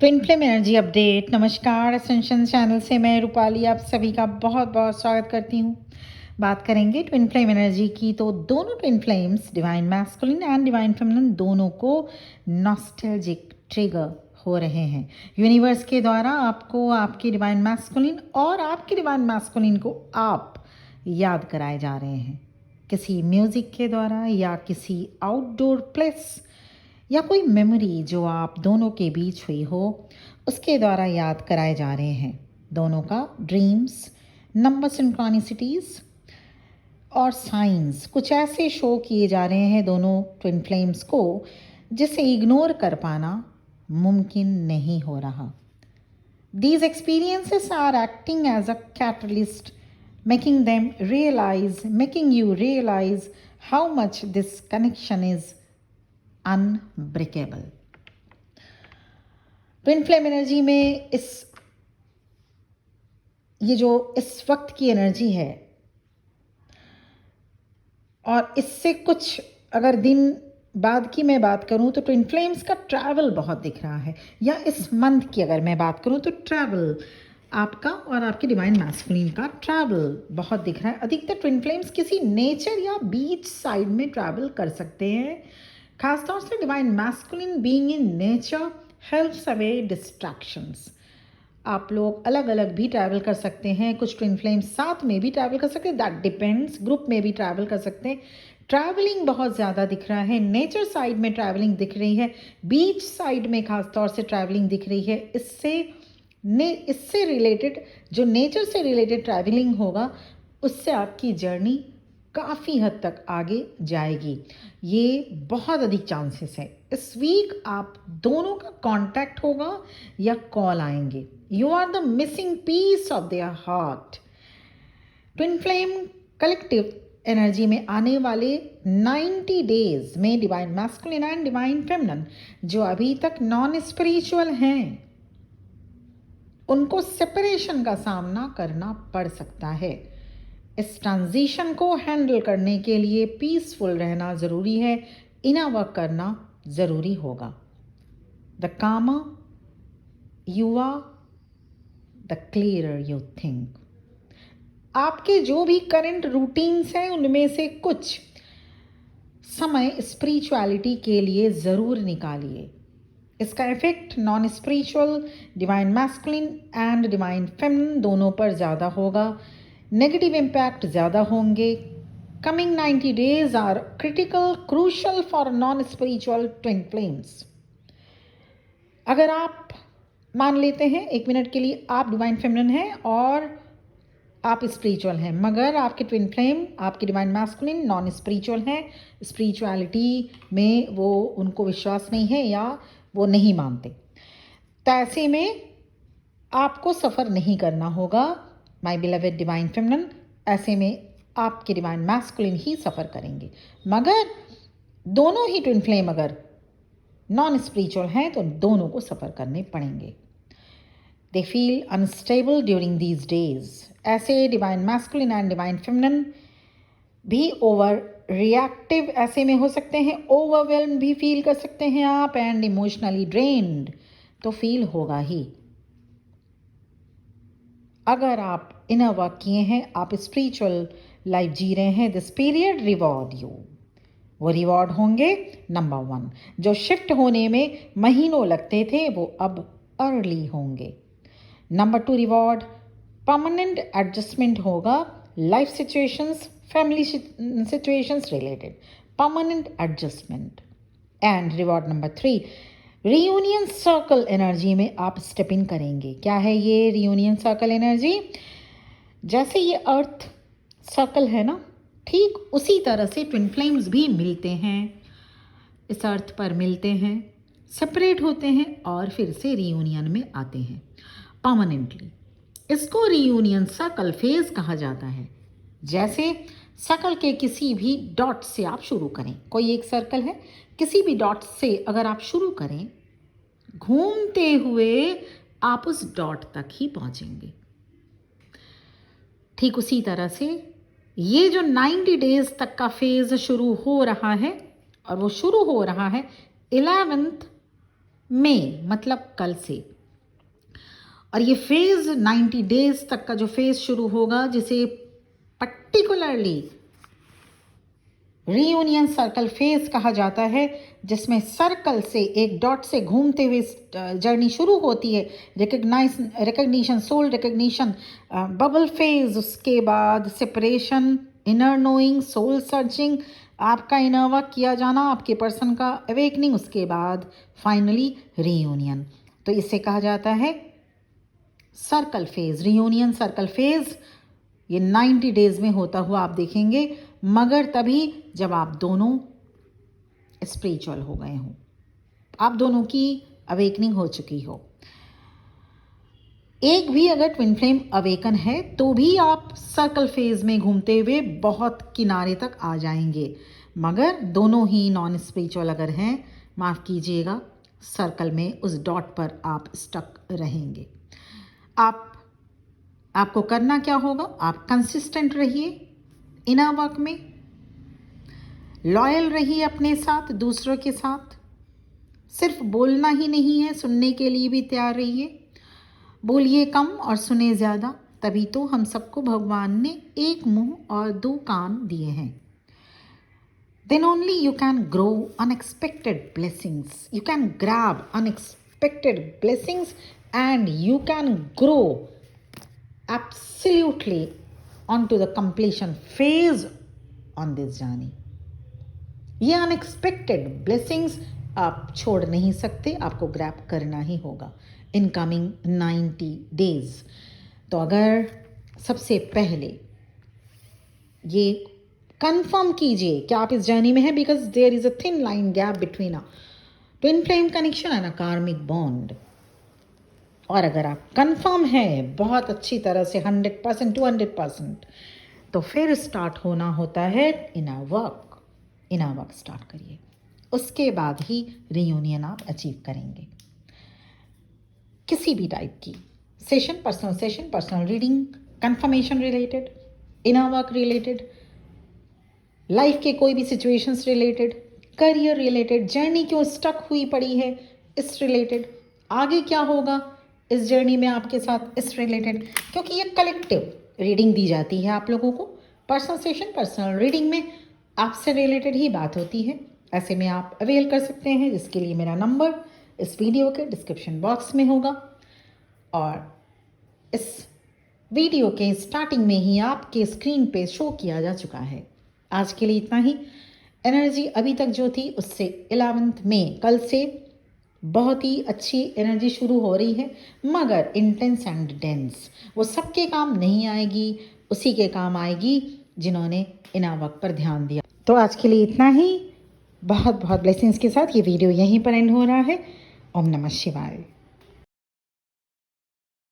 Twin flame energy update. नमस्कार, ascension channel से मैं रूपाली आप सभी का बहुत बहुत स्वागत करती हूँ। बात करेंगे ट्विन फ्लेम एनर्जी की, तो दोनों twin flames divine masculine and divine feminine दोनों को नॉस्टैल्जिक ट्रिगर हो रहे हैं। यूनिवर्स के द्वारा आपको आपकी डिवाइन मैस्कुलिन और आपकी डिवाइन मैस्कुलिन को आप याद कराए जा रहे हैं, किसी म्यूज़िक के द्वारा या किसी आउटडोर प्लेस या कोई मेमोरी जो आप दोनों के बीच हुई हो, उसके द्वारा याद कराए जा रहे हैं। दोनों का ड्रीम्स, नंबर सिंक्रोनिसिटीज़ और साइंस कुछ ऐसे शो किए जा रहे हैं दोनों ट्विन फ्लेम्स को, जिसे इग्नोर कर पाना मुमकिन नहीं हो रहा। These experiences are acting as a catalyst, making you realize how much this connection is unbreakable. Twin flame energy में इस वक्त की एनर्जी है, और इससे कुछ अगर दिन बाद की मैं बात करूं तो ट्विन फ्लेम्स का ट्रैवल बहुत दिख रहा है, या इस मंथ की अगर मैं बात करूं तो ट्रैवल आपका और आपके डिवाइन मैस्कुलिन का ट्रैवल बहुत दिख रहा है। अधिकतर ट्विन फ्लेम्स किसी नेचर या बीच साइड में ट्रैवल कर सकते हैं। खासतौर से divine masculine being in nature helps away distractions. आप लोग अलग अलग भी ट्रैवल कर सकते हैं, कुछ ट्विन फ्लेम्स साथ में भी ट्रैवल कर सकते हैं, दैट डिपेंड्स। ग्रुप में भी ट्रैवल कर सकते हैं। ट्रैवलिंग बहुत ज़्यादा दिख रहा है, नेचर साइड में ट्रैवलिंग दिख रही है, बीच साइड में खासतौर से ट्रैवलिंग दिख रही है। इससे रिलेटेड जो नेचर से रिलेटेड ट्रैवलिंग होगा, उससे आपकी जर्नी काफ़ी हद तक आगे जाएगी। ये बहुत अधिक चांसेस है। इस वीक आप दोनों का कांटेक्ट होगा या कॉल आएंगे। You are the missing piece of their heart. Twin flame collective energy में आने वाले 90 डेज में divine masculine and divine feminine जो अभी तक नॉन स्पिरिचुअल हैं, उनको सेपरेशन का सामना करना पड़ सकता है। इस ट्रांजिशन को हैंडल करने के लिए पीसफुल रहना ज़रूरी है, इनर वर्क करना ज़रूरी होगा। The calmer you are, the clearer you think. आपके जो भी करंट रूटीन्स हैं, उनमें से कुछ समय स्पिरिचुअलिटी के लिए ज़रूर निकालिए। इसका effect non spiritual, divine masculine and divine feminine दोनों पर ज़्यादा होगा। नेगेटिव इम्पैक्ट ज़्यादा होंगे। Coming 90 days are crucial for non spiritual twin flames. अगर आप मान लेते हैं एक मिनट के लिए आप डिवाइन फेमिनिन हैं और आप स्पिरिचुअल हैं, मगर आपके ट्विन फ्लेम, आपके डिवाइन मैस्कुलिन नॉन स्पिरिचुअल हैं, स्पिरिचुअलिटी में वो उनको विश्वास नहीं है या वो नहीं मानते, तो ऐसे में आपको सफ़र नहीं करना होगा माय बिलवेड डिवाइन फेमिनिन। ऐसे में आपके डिवाइन मैस्कुलिन ही सफ़र करेंगे। मगर दोनों ही ट्विन फ्लेम अगर नॉन स्पिरिचुअल हैं तो दोनों को सफ़र करने पड़ेंगे। They feel unstable during these days. ऐसे divine masculine and divine feminine भी ओवर रिएक्टिव ऐसे में हो सकते हैं, ओवरवेल्म भी फील कर सकते हैं आप, एंड इमोशनली ड्रेन्ड तो फील होगा ही। अगर आप इनर वर्क किए हैं, आप स्पिरिचुअल लाइफ जी रहे हैं, दिस पीरियड रिवॉर्ड यू। वो रिवॉर्ड होंगे नंबर 1, जो शिफ्ट होने में महीनों लगते थे वो अब अर्ली होंगे। नंबर 2 रिवॉर्ड परमानेंट एडजस्टमेंट होगा, life situations, family situations related permanent adjustment. And reward number 3 reunion circle energy में आप स्टेप इन करेंगे। क्या है ये रियूनियन सर्कल एनर्जी? जैसे ये अर्थ सर्कल है ना, ठीक उसी तरह से ट्विन फ्लेम्स भी मिलते हैं, इस अर्थ पर मिलते हैं, सेपरेट होते हैं और फिर से रियूनियन में आते हैं परमानेंटली। इसको रियूनियन सर्कल फेज कहा जाता है। जैसे सर्कल के किसी भी डॉट से आप शुरू करें, कोई एक सर्कल है, किसी भी डॉट से अगर आप शुरू करें, घूमते हुए आप उस डॉट तक ही पहुंचेंगे। ठीक उसी तरह से ये जो 90 डेज तक का फेज शुरू हो रहा है, और वो शुरू हो रहा है 11 मई, मतलब कल से। और ये फेज़ 90 डेज तक का जो फेज़ शुरू होगा, जिसे पर्टिकुलरली रीयूनियन सर्कल फेज कहा जाता है, जिसमें सर्कल से एक डॉट से घूमते हुए जर्नी शुरू होती है। Recognition, soul recognition, bubble phase, उसके बाद separation, inner knowing, soul searching, आपका इनर वर्क किया जाना, आपके पर्सन का अवेकनिंग, उसके बाद फाइनली रीयूनियन। तो इसे कहा जाता है circle phase, reunion circle phase. ये 90 डेज में होता हुआ आप देखेंगे, मगर तभी जब आप दोनों स्पिरिचुअल हो गए हों, आप दोनों की अवेकनिंग हो चुकी हो। एक भी अगर ट्विन फ्लेम अवेकन है तो भी आप सर्कल फेज में घूमते हुए बहुत किनारे तक आ जाएंगे, मगर दोनों ही नॉन स्पिरिचुअल अगर हैं, माफ़ कीजिएगा, सर्कल में उस डॉट पर आप स्टक रहेंगे। आपको करना क्या होगा? आप कंसिस्टेंट रहिए इनर वर्क में, लॉयल रहिए अपने साथ, दूसरों के साथ। सिर्फ बोलना ही नहीं है, सुनने के लिए भी तैयार रहिए। बोलिए कम और सुने ज़्यादा, तभी तो हम सबको भगवान ने एक मुंह और दो कान दिए हैं। Then only you can grow unexpected blessings. You can grab unexpected blessings and you can grow absolutely onto the completion phase on this journey. ये अनएक्सपेक्टेड ब्लेसिंग्स आप छोड़ नहीं सकते, आपको ग्रैब करना ही होगा इन कमिंग 90 डेज। तो अगर सबसे पहले ये कंफर्म कीजिए कि आप इस जर्नी में हैं, because there is a thin line gap between a twin flame connection and a karmic bond. और अगर आप कंफर्म हैं बहुत अच्छी तरह से 100% 200%, तो फिर स्टार्ट होना होता है इनर वर्क स्टार्ट करिए, उसके बाद ही रीयूनियन आप अचीव करेंगे। किसी भी टाइप की session, personal reading, confirmation related, inner work related, life के कोई भी situations related, career related, journey क्यों स्टक हुई पड़ी है इस रिलेटेड, आगे क्या होगा इस जर्नी में आपके साथ इस रिलेटेड, क्योंकि ये कलेक्टिव रीडिंग दी जाती है आप लोगों को। पर्सनल सेशन, पर्सनल रीडिंग में आपसे रिलेटेड ही बात होती है। ऐसे में आप अवेल कर सकते हैं, जिसके लिए मेरा नंबर इस वीडियो के डिस्क्रिप्शन बॉक्स में होगा और इस वीडियो के स्टार्टिंग में ही आपके स्क्रीन पे शो किया जा चुका है। आज के लिए इतना ही। एनर्जी अभी तक जो थी उससे 11 मई कल से बहुत ही अच्छी एनर्जी शुरू हो रही है, मगर इंटेंस एंड डेंस वो सबके काम नहीं आएगी, उसी के काम आएगी जिन्होंने इनर वर्क पर ध्यान दिया। तो आज के लिए इतना ही। बहुत बहुत ब्लेसिंग्स के साथ ये वीडियो यहीं पर एंड हो रहा है। ओम नमः शिवाय।